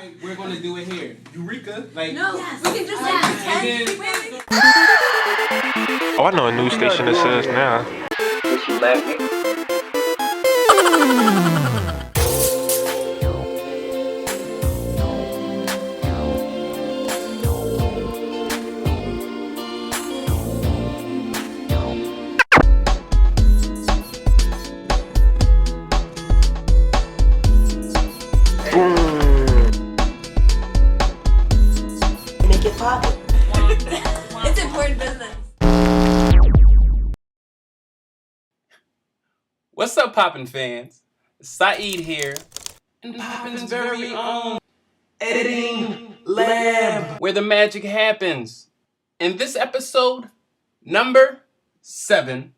Alright, we're gonna do it here. Eureka! Like no, yes. We can just like Oh, I know a news station that says now. make it pop. It's important business. What's up, POPPYN fans? Saeed here, in POPPYN's very own editing lab, where the magic happens. In this episode, number 7,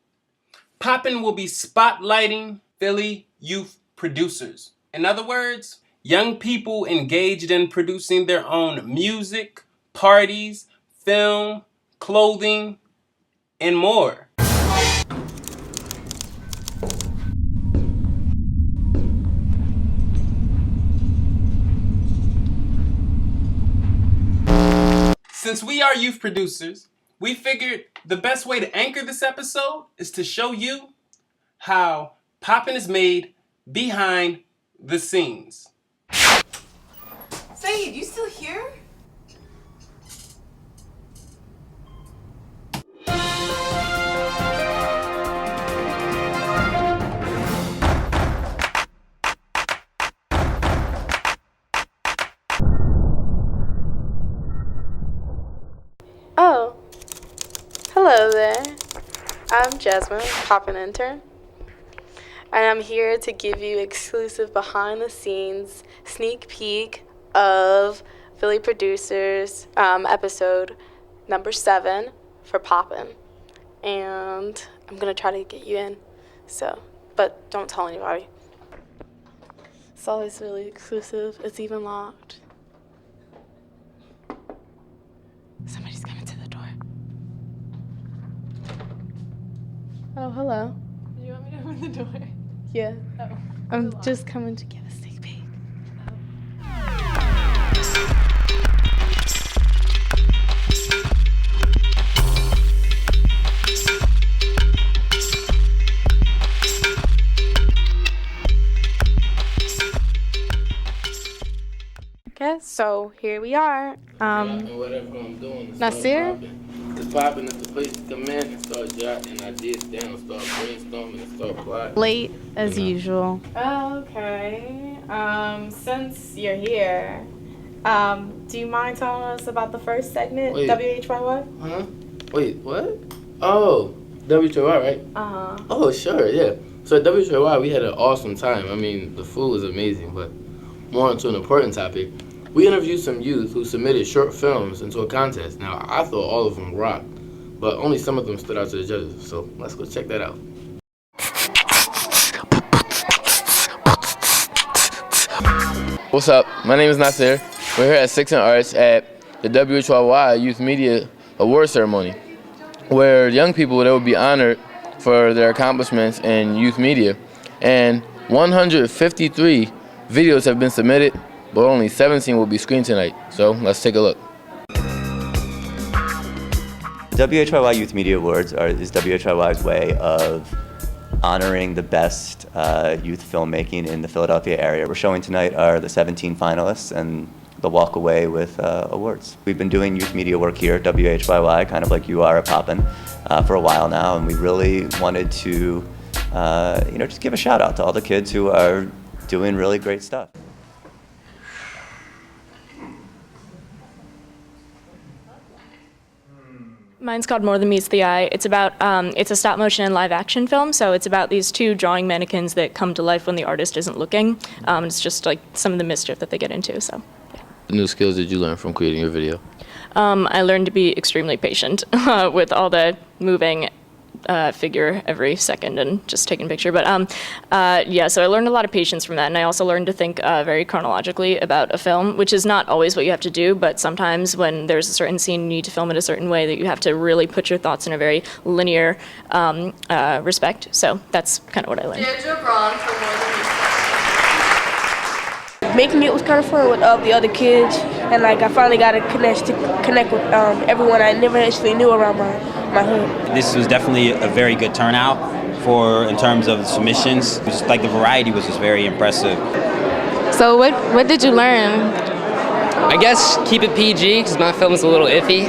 POPPYN will be spotlighting Philly youth producers. In other words, young people engaged in producing their own music, parties, film, clothing, and more. Since we are youth producers, we figured the best way to anchor this episode is to show you how POPPYN is made behind the scenes. Saeed, you still here? Oh, hello there. I'm Jasmine, POPPYN intern, and I'm here to give you exclusive behind-the-scenes sneak peek of Philly Producers episode number 7 for POPPYN, and I'm gonna try to get you in. But don't tell anybody. It's always really exclusive. It's even locked. Somebody's coming to the door. Oh, hello. Do you want me to open the door? Yeah. Oh. I'm just coming to give a sneak peek. Okay, so here we are. And whatever I'm doing, Nasir? Because POPPYN is the place to come in and start jotting ideas down, start brainstorming, and start plotting. Late as usual. Okay. Since you're here, do you mind telling us about the first segment, Wait. WHYY? Huh? Wait, what? Oh, WHY, right? Uh-huh. Oh, sure, yeah. So at WHY, we had an awesome time. I mean, the food was amazing, but more onto an important topic. We interviewed some youth who submitted short films into a contest. Now, I thought all of them rocked, but only some of them stood out to the judges. So let's go check that out. What's up? My name is Nasir. We're here at Six and Arts at the WHYY Youth Media Award Ceremony, where young people, they will be honored for their accomplishments in youth media. And 153 videos have been submitted, but only 17 will be screened tonight. So let's take a look. WHYY Youth Media Awards is WHYY's way of honoring the best youth filmmaking in the Philadelphia area. We're showing tonight are the 17 finalists, and they'll walk away with awards. We've been doing youth media work here at WHYY, kind of like you are at POPPYN, for a while now, and we really wanted to just give a shout out to all the kids who are doing really great stuff. Mine's called More Than Meets the Eye. It's about, it's a stop motion and live action film, so it's about these two drawing mannequins that come to life when the artist isn't looking. It's just like some of the mischief that they get into, so. Yeah. What new skills did you learn from creating your video? I learned to be extremely patient with all the moving figure every second and just taking a picture. But yeah, so I learned a lot of patience from that, and I also learned to think very chronologically about a film, which is not always what you have to do, but sometimes when there's a certain scene you need to film it a certain way, that you have to really put your thoughts in a very linear respect. So that's kind of what I learned. Deirdre Braun for More Than Meets the Eye. making it was kind of fun with the other kids, and like I finally got to connect with everyone I never actually knew around my hood. This was definitely a very good turnout in terms of submissions. It was like the variety was just very impressive. So what did you learn? I guess keep it PG because my film is a little iffy.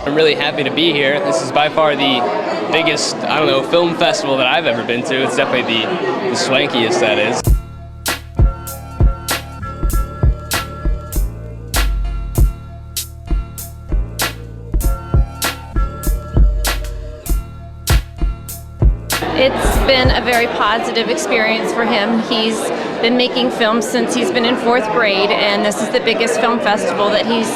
I'm really happy to be here. This is by far the biggest, I don't know, film festival that I've ever been to. It's definitely the swankiest, that is. It's been a very positive experience for him. He's been making films since he's been in 4th grade, and this is the biggest film festival that he's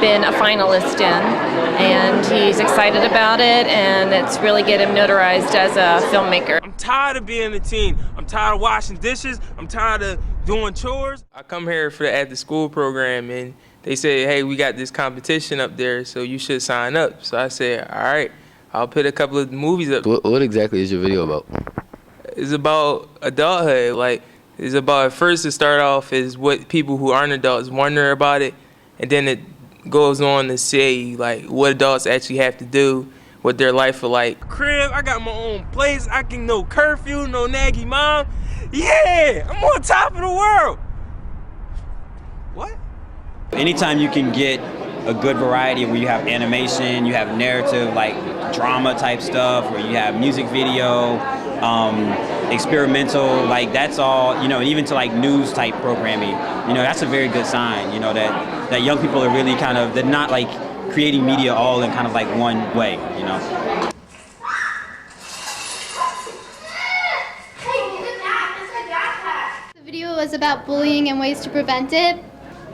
been a finalist in. And he's excited about it, and it's really get him notarized as a filmmaker. I'm tired of being a teen. I'm tired of washing dishes. I'm tired of doing chores. I come here for the after-school program, and they say, hey, we got this competition up there, so you should sign up. So I said, all right. I'll put a couple of movies up. What exactly is your video about? It's about adulthood. Like, it's about, at first it start off as what people who aren't adults wonder about it, and then it goes on to say, like, what adults actually have to do, what their life is like. Crib, I got my own place. I can no curfew, no naggy mom. Yeah, I'm on top of the world. What? Anytime you can get a good variety where you have animation, you have narrative, like drama type stuff, where you have music video, experimental, like that's all, you know, and even to like news type programming, you know, that's a very good sign, you know, that young people are really kind of, they're not like creating media all in kind of like one way, you know. The video was about bullying and ways to prevent it.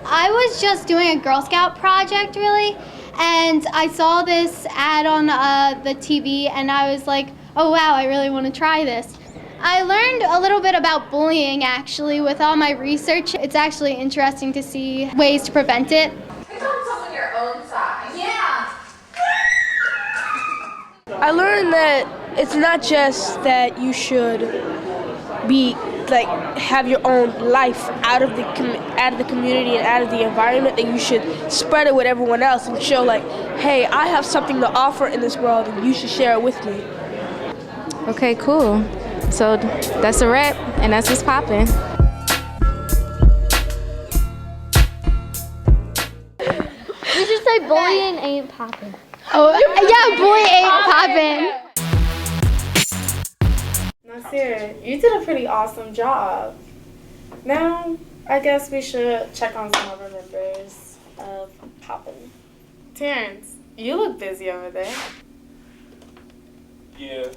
I was just doing a Girl Scout project, really, and I saw this ad on the TV, and I was like, oh wow, I really want to try this. I learned a little bit about bullying, actually, with all my research. It's actually interesting to see ways to prevent it. Pick on someone your own size. Yeah. I learned that it's not just that you should be like have your own life out of the community and out of the environment, that you should spread it with everyone else and show like, hey, I have something to offer in this world and you should share it with me. Okay, cool. So that's a wrap, and that's what's poppin'. We should say bullying ain't poppin'. Oh, yeah, bullying ain't poppin'. Nasir, you did a pretty awesome job. Now, I guess we should check on some other members of POPPYN. Terrence, you look busy over there. Yeah,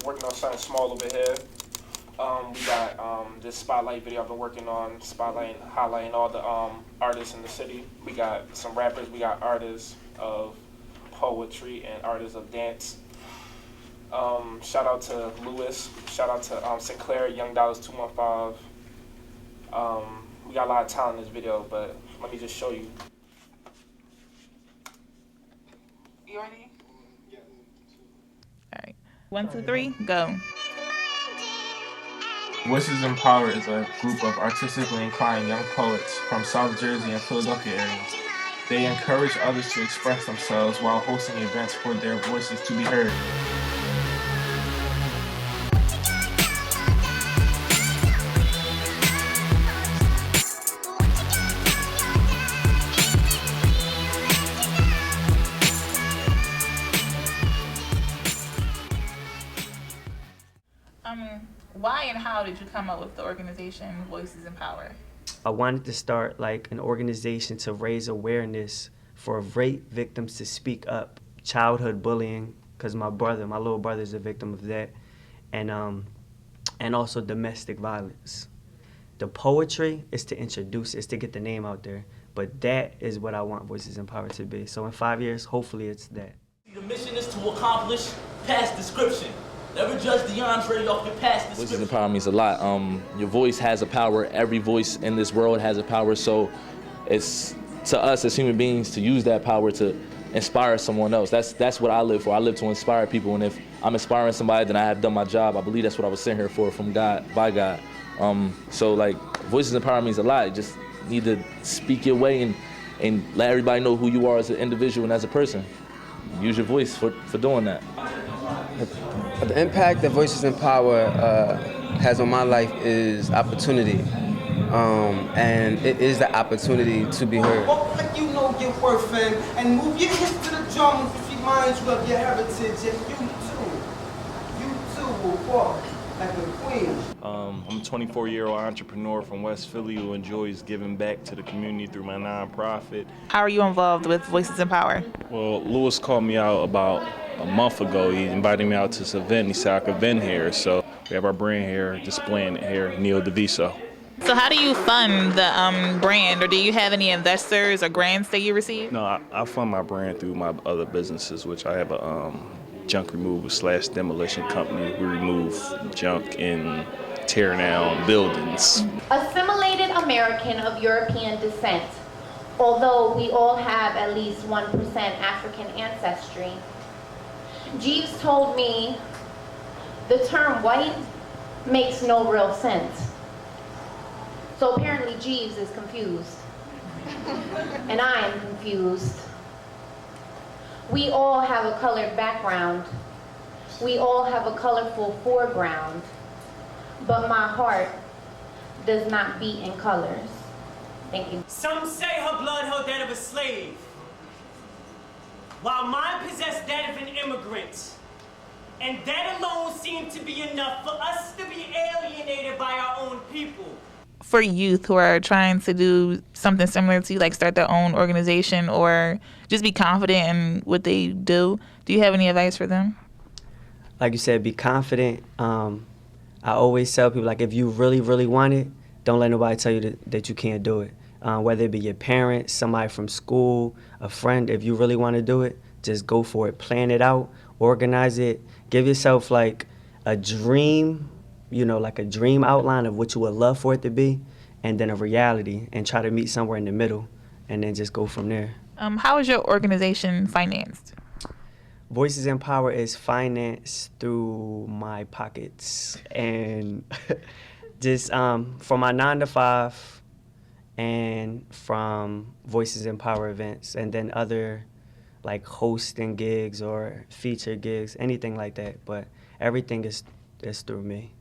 working on something small over here. We got this spotlight video I've been working on, highlighting all the artists in the city. We got some rappers, we got artists of poetry and artists of dance. Shout out to Lewis, shout out to Sinclair, Young Dollars 215. We got a lot of talent in this video, but let me just show you. You ready? All right. 1, 2, 3, go. Voices in Power is a group of artistically inclined young poets from South Jersey and Philadelphia areas. They encourage others to express themselves while hosting events for their voices to be heard. Why and how did you come up with the organization Voices in Power? I wanted to start like an organization to raise awareness for rape victims to speak up, childhood bullying, because my little brother is a victim of that, and also domestic violence. The poetry is to introduce, is to get the name out there, but that is what I want Voices in Power to be. So in 5 years, hopefully it's that. The mission is to accomplish past description. Never judge the entree off your past description. Voices in Power means a lot. Your voice has a power. Every voice in this world has a power. So it's to us as human beings to use that power to inspire someone else. That's what I live for. I live to inspire people. And if I'm inspiring somebody, then I have done my job. I believe that's what I was sent here for from God, by God. So like voices in power means a lot. You just need to speak your way and let everybody know who you are as an individual and as a person. Use your voice for doing that. The impact that Voices in Power has on my life is opportunity. And it is the opportunity to be heard. Walk like you know your worth and move your hips to the drum if you reminds you of your heritage, and you too will walk like a queen. I'm a 24-year-old entrepreneur from West Philly who enjoys giving back to the community through my nonprofit. How are you involved with Voices in Power? Well, Lewis called me out about a month ago. He invited me out to this event. He said I could vend here, so we have our brand here, displaying it here, Neil DeViso. So how do you fund the brand, or do you have any investors or grants that you receive? No, I fund my brand through my other businesses, which I have a junk removal / demolition company. We remove junk and tear down buildings. Assimilated American of European descent, although we all have at least 1% African ancestry. Jeeves told me the term white makes no real sense. So apparently Jeeves is confused, and I am confused. We all have a colored background. We all have a colorful foreground, but my heart does not beat in colors. Thank you. Some say her blood held that of a slave, while mine possessed that of an immigrant. And that alone seemed to be enough for us to be alienated by our own people. For youth who are trying to do something similar to you, like start their own organization or just be confident in what they do you have any advice for them? Like you said, be confident. I always tell people, like, if you really, really want it, don't let nobody tell you that you can't do it. Whether it be your parents, somebody from school, a friend, if you really want to do it, just go for it. Plan it out, organize it, give yourself like a dream, like a dream outline of what you would love for it to be, and then a reality, and try to meet somewhere in the middle, and then just go from there. How is your organization financed? Voices in Power is financed through my pockets, and just from my 9 to 5, and from Voices in Power events, and then other like hosting gigs or feature gigs, anything like that. But everything is through me.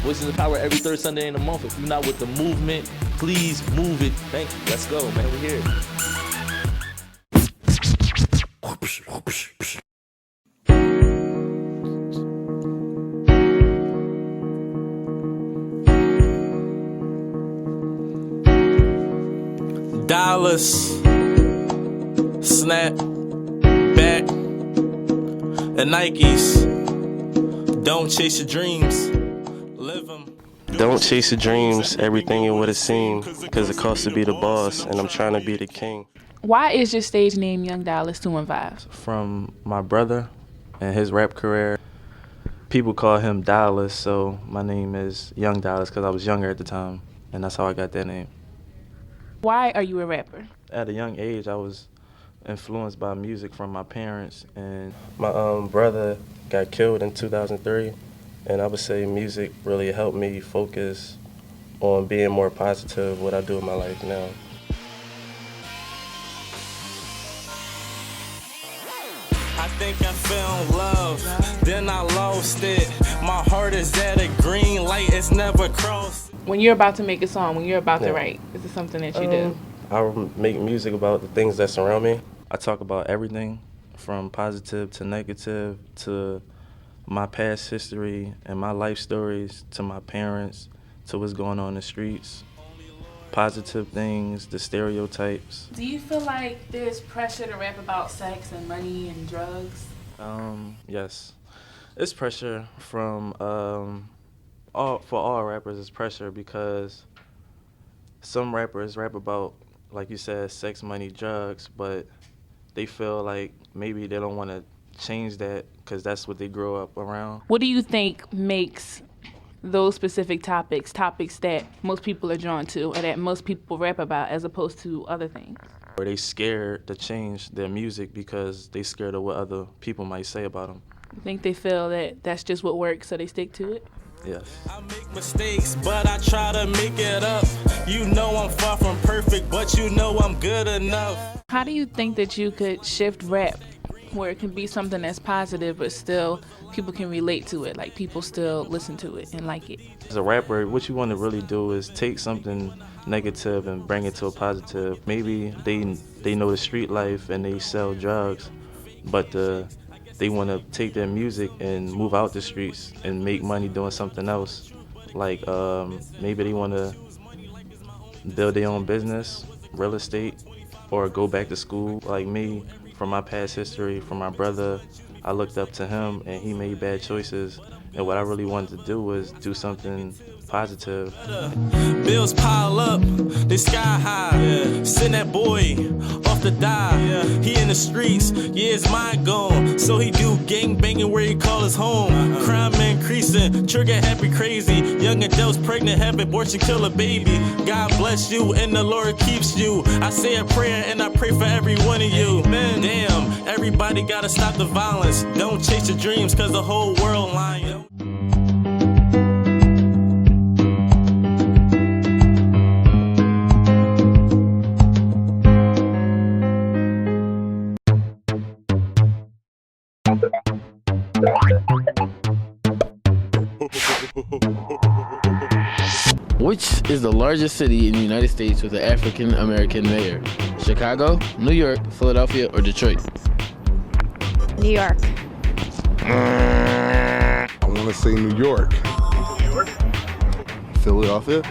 Voices of Power every third Sunday in the month. If you're not with the movement, please move it. Thank you. Let's go, man. We're here. Dollars, snap, back, and Nikes. Don't chase your dreams, live them. Don't chase your dreams, everything ain't what it seems, because it costs to be the boss, and I'm trying to be the king. Why is your stage name Young Dallas 215? From my brother and his rap career, people call him Dallas, so my name is Young Dallas because I was younger at the time, and that's how I got that name. Why are you a rapper? At a young age, I was influenced by music from my parents, and my brother got killed in 2003, and I would say music really helped me focus on being more positive what I do in my life now. I think I found love, then I lost it. My heart is at a green light, it's never crossed. When you're about to make a song, when you're about to write, is it something that you do? I make music about the things that surround me. I talk about everything from positive to negative to my past history and my life stories to my parents to what's going on in the streets. Positive things, the stereotypes. Do you feel like there's pressure to rap about sex and money and drugs? Yes. It's pressure from all rappers. It's pressure because some rappers rap about, like you said, sex, money, drugs, but they feel like maybe they don't want to change that because that's what they grow up around. What do you think makes those specific topics that most people are drawn to or that most people rap about as opposed to other things? Or they scared to change their music because they scared of what other people might say about them. You think they feel that that's just what works, so they stick to it? Yes. I make mistakes, but I try to make it up. You know I'm far from perfect, but you know I'm good enough. How do you think that you could shift rap where it can be something that's positive, but still people can relate to it, like people still listen to it and like it? As a rapper, what you want to really do is take something negative and bring it to a positive. Maybe they know the street life and they sell drugs, but they want to take their music and move out the streets and make money doing something else. Like maybe they want to build their own business, real estate, or go back to school. Like me, from my past history, from my brother, I looked up to him and he made bad choices. And what I really wanted to do was do something positive. Bills pile up, they sky high. Send that boy off to die. He in the streets, yeah, his mind gone. So he do gang banging where he call his home. Crime increasing, trigger happy crazy. Young adults pregnant, have abortion, kill a baby. God bless you and the Lord keeps you. I say a prayer and I pray for every one of you. Damn, everybody gotta stop the violence. Don't chase your dreams cause the whole world lying. Which is the largest city in the United States with an African American mayor? Chicago, New York, Philadelphia, or Detroit? New York. I want to say New York. New York? Philadelphia.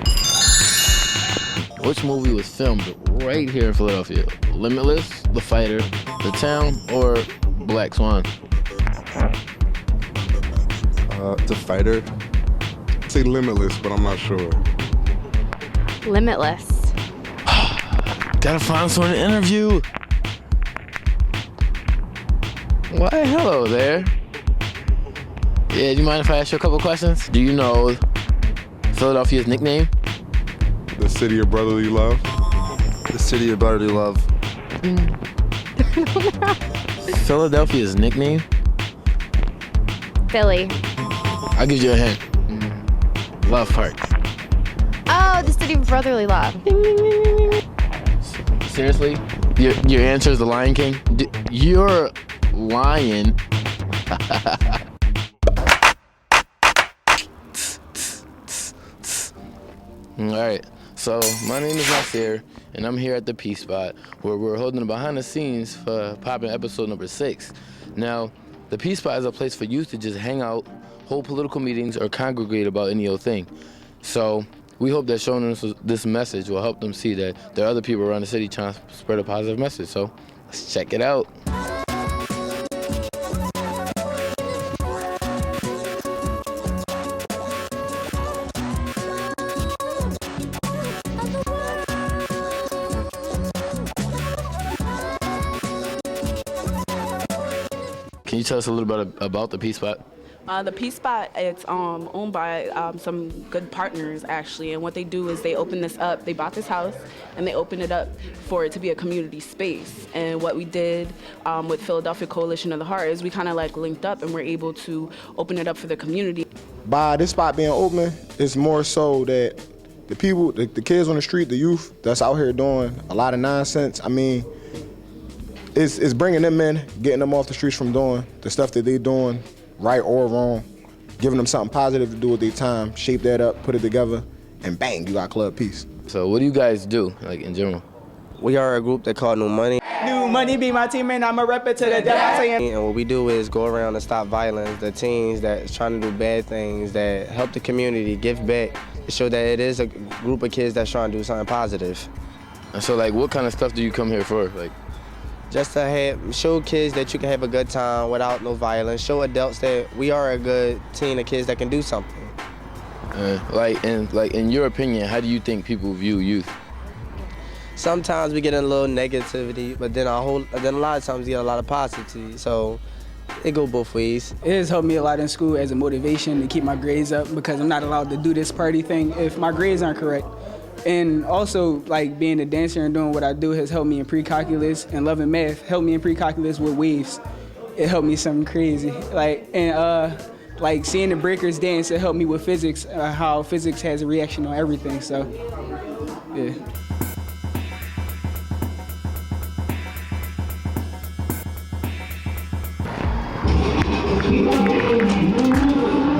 Which movie was filmed right here in Philadelphia? Limitless, The Fighter, The Town, or Black Swan? The Fighter. I'd say Limitless, but I'm not sure. Limitless. Gotta find someone to interview. Why, hello there. Yeah, do you mind if I ask you a couple questions? Do you know Philadelphia's nickname? The city of brotherly love. The city of brotherly love. Philadelphia's nickname? Philly. I'll give you a hint. Love Park. Oh, the city of brotherly love. Seriously? Your answer is the Lion King? You're lying. Alright, so my name is Nasir, and I'm here at the P Spot, where we're holding a behind the scenes for POPPYN episode number 6. Now, the P Spot is a place for youth to just hang out, hold political meetings, or congregate about any old thing. So we hope that showing them this message will help them see that there are other people around the city trying to spread a positive message. So let's check it out. Can you tell us a little bit about the P Spot? The P Spot, it's owned by some good partners, actually, and what they do is they open this up. They bought this house, and they opened it up for it to be a community space. And what we did with Philadelphia Coalition of the Heart is we kind of like linked up, and we're able to open it up for the community. By this spot being open, it's more so that the people, the kids on the street, the youth that's out here doing a lot of nonsense, I mean, it's bringing them in, getting them off the streets from doing the stuff that they doing, right or wrong, giving them something positive to do with their time, shape that up, put it together, and bang, you got Club Peace. So what do you guys do, like in general? We are a group that called New Money. New Money be my team and I'ma rep it to the death. And what we do is go around and stop violence, the teens that's trying to do bad things, that help the community, give back, to show that it is a group of kids that's trying to do something positive. And so like what kind of stuff do you come here for? Like, just to show kids that you can have a good time without no violence. Show adults that we are a good team of kids that can do something. Like in your opinion, how do you think people view youth? Sometimes we get a little negativity, but then a lot of times we get a lot of positivity. So It go both ways. It has helped me a lot in school as a motivation to keep my grades up because I'm not allowed to do this party thing if my grades aren't correct. And also, like, being a dancer and doing what I do has helped me in pre-calculus, and loving math helped me in pre-calculus with waves. It helped me something crazy. Like seeing the breakers dance, it helped me with physics, how physics has a reaction on everything, so, yeah.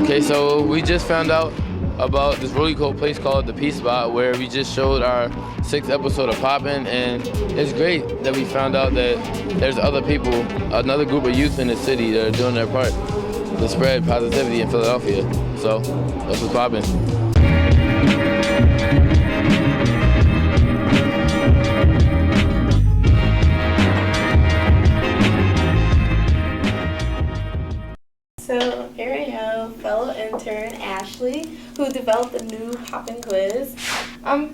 Okay, so we just found out about this really cool place called the Peace Spot, where we just showed our 6th episode of POPPYN, and it's great that we found out that there's other people, another group of youth in the city that are doing their part to spread positivity in Philadelphia. So that's what's POPPYN. So here I am, fellow intern Ashley, who developed a new POPPYN quiz.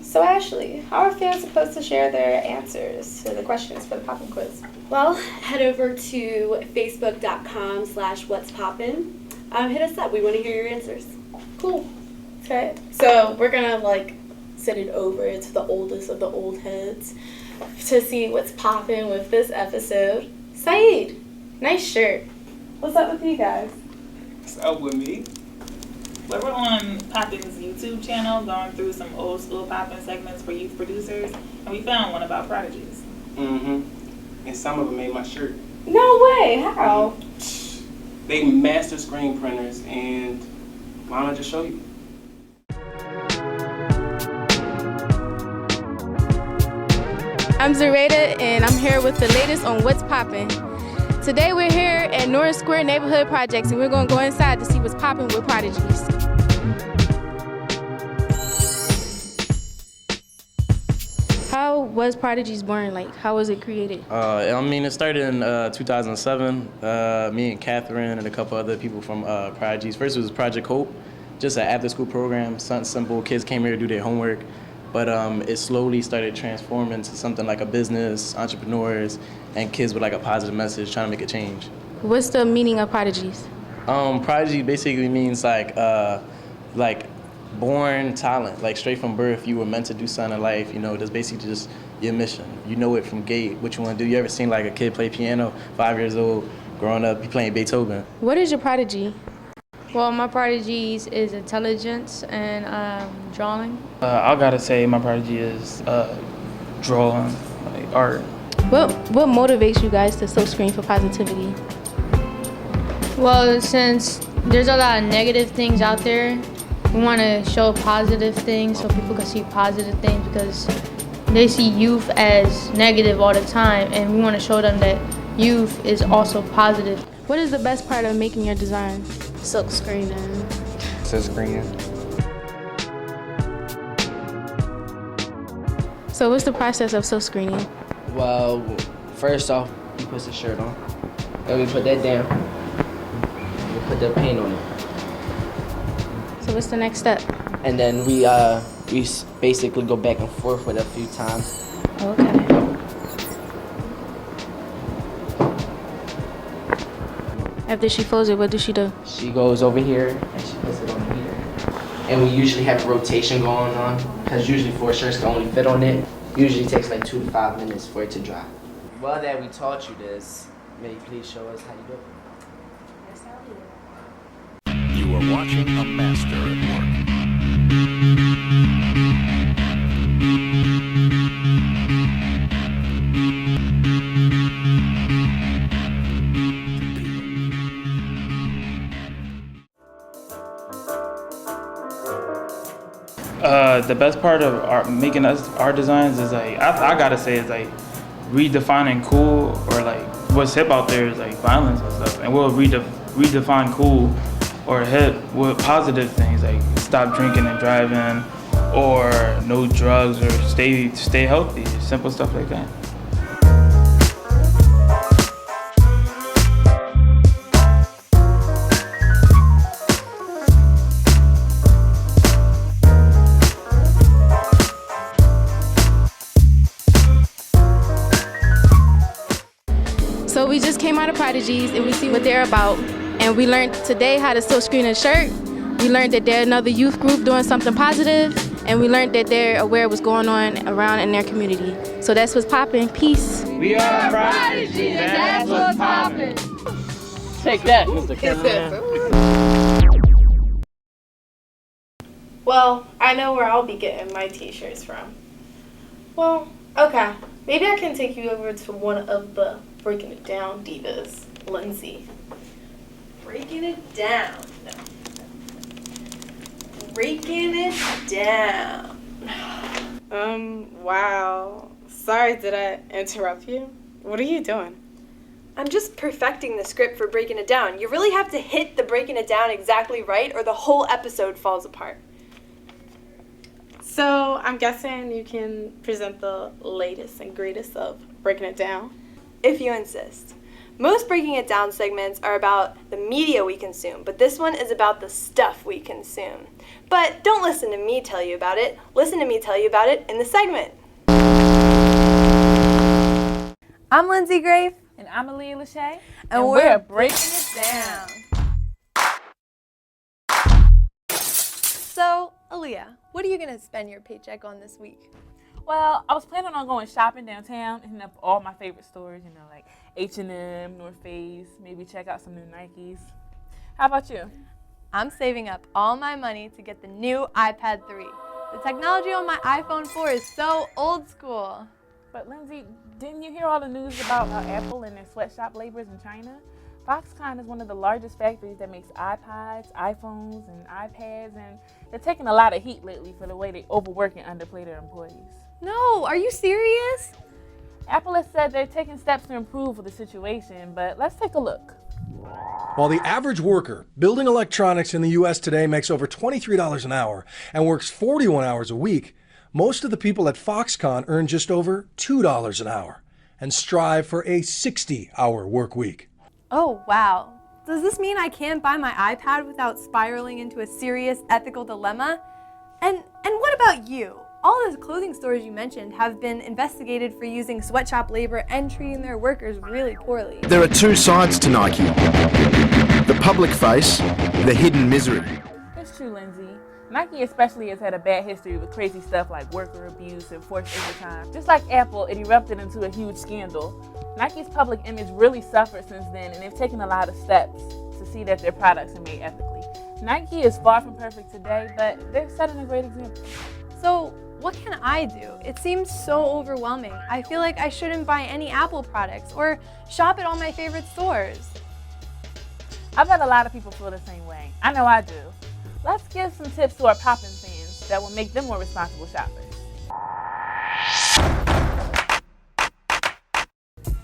So Ashley, how are fans supposed to share their answers to the questions for the POPPYN quiz? Well, head over to facebook.com/whatspoppin. Hit us up. We want to hear your answers. Cool. Okay. So we're gonna send it over to the oldest of the old heads to see what's poppin' with this episode. Saeed, nice shirt. What's up with you guys? What's up with me? Well, we're on POPPYN's YouTube channel going through some old school POPPYN segments for youth producers, and we found one about prodigies. Mm-hmm. And some of them made my shirt. No way, how? They master screen printers, and why don't I just show you? I'm Zareda, and I'm here with the latest on What's Poppin'. Today we're here at Norris Square Neighborhood Projects, and we're going to go inside to see what's poppin' with prodigies. How was Prodigies born? Like, how was it created? It started in 2007. Me and Catherine and a couple other people from Prodigies. First it was Project Hope, just an after-school program, something simple. Kids came here to do their homework. But it slowly started transforming into something like a business, entrepreneurs, and kids with like a positive message trying to make a change. What's the meaning of Prodigies? Prodigy basically means like born talent, like straight from birth, you were meant to do something in life. You know, that's basically just your mission. You know it from gate, what you want to do. You ever seen like a kid play piano, 5 years old, growing up, playing Beethoven? What is your prodigy? Well, my prodigies is intelligence and drawing. I gotta say my prodigy is drawing, like art. What motivates you guys to so screen for positivity? Well, since there's a lot of negative things out there, we want to show positive things so people can see positive things, because they see youth as negative all the time, and we want to show them that youth is also positive. What is the best part of making your design? Silk screening. Silk screening. So what's the process of silk screening? Well, first off, we put the shirt on, then we put that down, we put the paint on it, So what's the next step? and then we basically go back and forth with it a few times. Okay. After she folds it, what does she do? She goes over here and she puts it on here, and we usually have a rotation going on because usually 4 shirts can only fit on it. Usually takes like 2 to 5 minutes for it to dry. Well, that we taught you this, may you please show us how you do it? You are watching a master at work. The best part of making our designs is like, I gotta say, is like redefining cool, or like what's hip out there is like violence and stuff, and we'll redefine cool or hip with positive things like stop drinking and driving, or no drugs, or stay healthy, simple stuff like that. So we just came by the Prodigies and we see what they're about. And we learned today how to silk screen a shirt. We learned that they're another youth group doing something positive, and we learned that they're aware of what's going on around in their community. So that's what's poppin'. Peace. We are Prodigy, and that's what's poppin'. Take that, Mr. Cameraman. Well, I know where I'll be getting my t-shirts from. Well, okay. Maybe I can take you over to one of the Breaking It Down divas, Lindsay. Breaking it down. Breaking it down. Wow. Sorry, did I interrupt you? What are you doing? I'm just perfecting the script for Breaking It Down. You really have to hit the Breaking It Down exactly right or the whole episode falls apart. So, I'm guessing you can present the latest and greatest of Breaking It Down? If you insist. Most Breaking It Down segments are about the media we consume, but this one is about the stuff we consume. But don't listen to me tell you about it. Listen to me tell you about it in the segment. I'm Lindsay Grafe. And I'm Aaliyah Lachey. And we're breaking it down. So, Aaliyah, what are you going to spend your paycheck on this week? Well, I was planning on going shopping downtown and hitting up all my favorite stores, like H&M, North Face, maybe check out some new Nikes. How about you? I'm saving up all my money to get the new iPad 3. The technology on my iPhone 4 is so old school. But Lindsay, didn't you hear all the news about Apple and their sweatshop labors in China? Foxconn is one of the largest factories that makes iPods, iPhones, and iPads, and they're taking a lot of heat lately for the way they overwork and underplay their employees. No, are you serious? Apple has said they're taking steps to improve the situation, but let's take a look. While the average worker building electronics in the U.S. today makes over $23 an hour and works 41 hours a week, most of the people at Foxconn earn just over $2 an hour and strive for a 60-hour work week. Oh, wow. Does this mean I can't buy my iPad without spiraling into a serious ethical dilemma? And what about you? All those clothing stores you mentioned have been investigated for using sweatshop labor and treating their workers really poorly. There are two sides to Nike. The public face, the hidden misery. It's true, Lindsay. Nike especially has had a bad history with crazy stuff like worker abuse and forced overtime. Just like Apple, it erupted into a huge scandal. Nike's public image really suffered since then, and they've taken a lot of steps to see that their products are made ethically. Nike is far from perfect today, but they're setting a great example. So, what can I do? It seems so overwhelming. I feel like I shouldn't buy any Apple products or shop at all my favorite stores. I bet a lot of people feel the same way. I know I do. Let's give some tips to our POPPYN fans that will make them more responsible shoppers.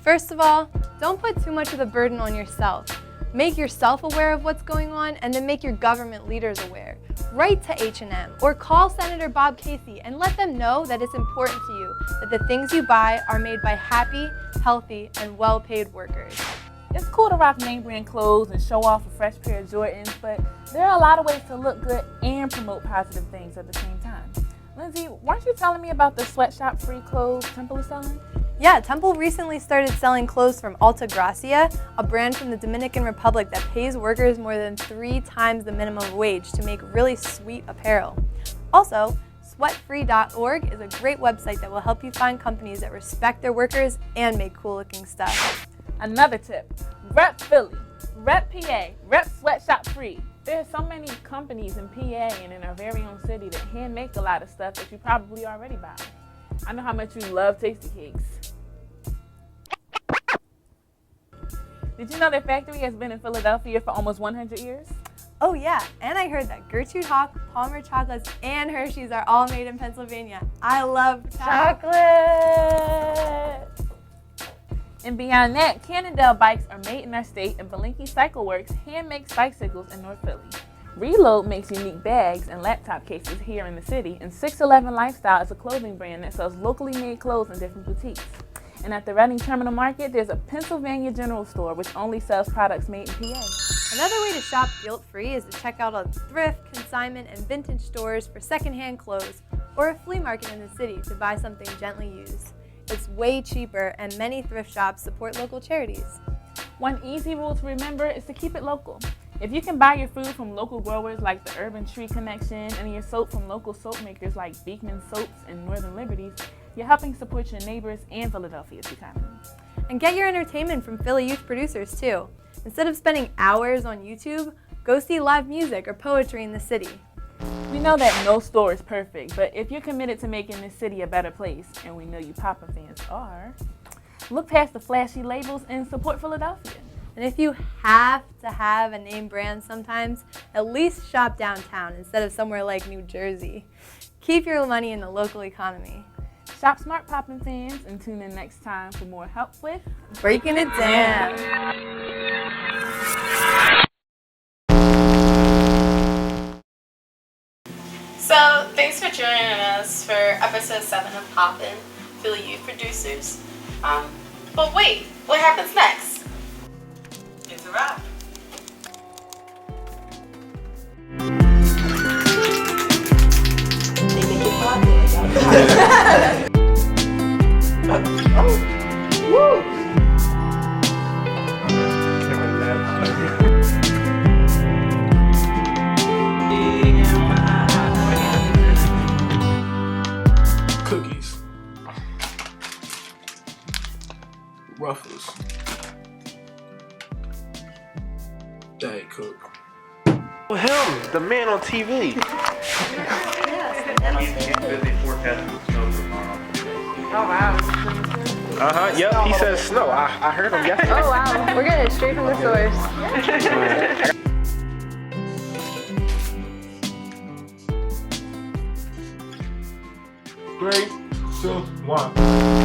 First of all, don't put too much of the burden on yourself. Make yourself aware of what's going on and then make your government leaders aware. Write to H&M or call Senator Bob Casey and let them know that it's important to you that the things you buy are made by happy, healthy, and well-paid workers. It's cool to rock name brand clothes and show off a fresh pair of Jordans, but there are a lot of ways to look good and promote positive things at the same time. Lindsay, weren't you telling me about the sweatshop-free clothes Temple is selling? Yeah, Temple recently started selling clothes from Alta Gracia, a brand from the Dominican Republic that pays workers more than 3 times the minimum wage to make really sweet apparel. Also, sweatfree.org is a great website that will help you find companies that respect their workers and make cool-looking stuff. Another tip, rep Philly, rep PA, rep Sweatshop Free. There are so many companies in PA and in our very own city that hand make a lot of stuff that you probably already buy. I know how much you love Tasty Cakes. Did you know their factory has been in Philadelphia for almost 100 years? Oh yeah, and I heard that Gertrude Hawk, Palmer Chocolates, and Hershey's are all made in Pennsylvania. I love chocolate! And beyond that, Cannondale bikes are made in our state, and Belinky Cycle Works hand makes bicycles in North Philly. Reload makes unique bags and laptop cases here in the city, and 611 Lifestyle is a clothing brand that sells locally made clothes in different boutiques. And at the Reading Terminal Market, there's a Pennsylvania General Store which only sells products made in PA. Another way to shop guilt-free is to check out a thrift, consignment, and vintage stores for secondhand clothes, or a flea market in the city to buy something gently used. It's way cheaper, and many thrift shops support local charities. One easy rule to remember is to keep it local. If you can buy your food from local growers like the Urban Tree Connection and your soap from local soap makers like Beekman Soaps and Northern Liberties, you're helping support your neighbors and Philadelphia's economy. And get your entertainment from Philly youth producers too. Instead of spending hours on YouTube, go see live music or poetry in the city. We know that no store is perfect, but if you're committed to making this city a better place, and we know you Poppin fans are, look past the flashy labels and support Philadelphia. And if you have to have a name brand sometimes, at least shop downtown instead of somewhere like New Jersey. Keep your money in the local economy. Shop smart, Poppin fans, and tune in next time for more help with Breaking It Down. So, thanks for joining us for episode 7 of Poppin, Philly Youth Producers. But wait, what happens next? It's a wrap. Cookies. Ruffles. Diet Coke. Him, the man on TV. Oh wow. Yep, he says snow. I heard him yesterday. Oh wow, we're getting it straight from the source. Three, 2, 1.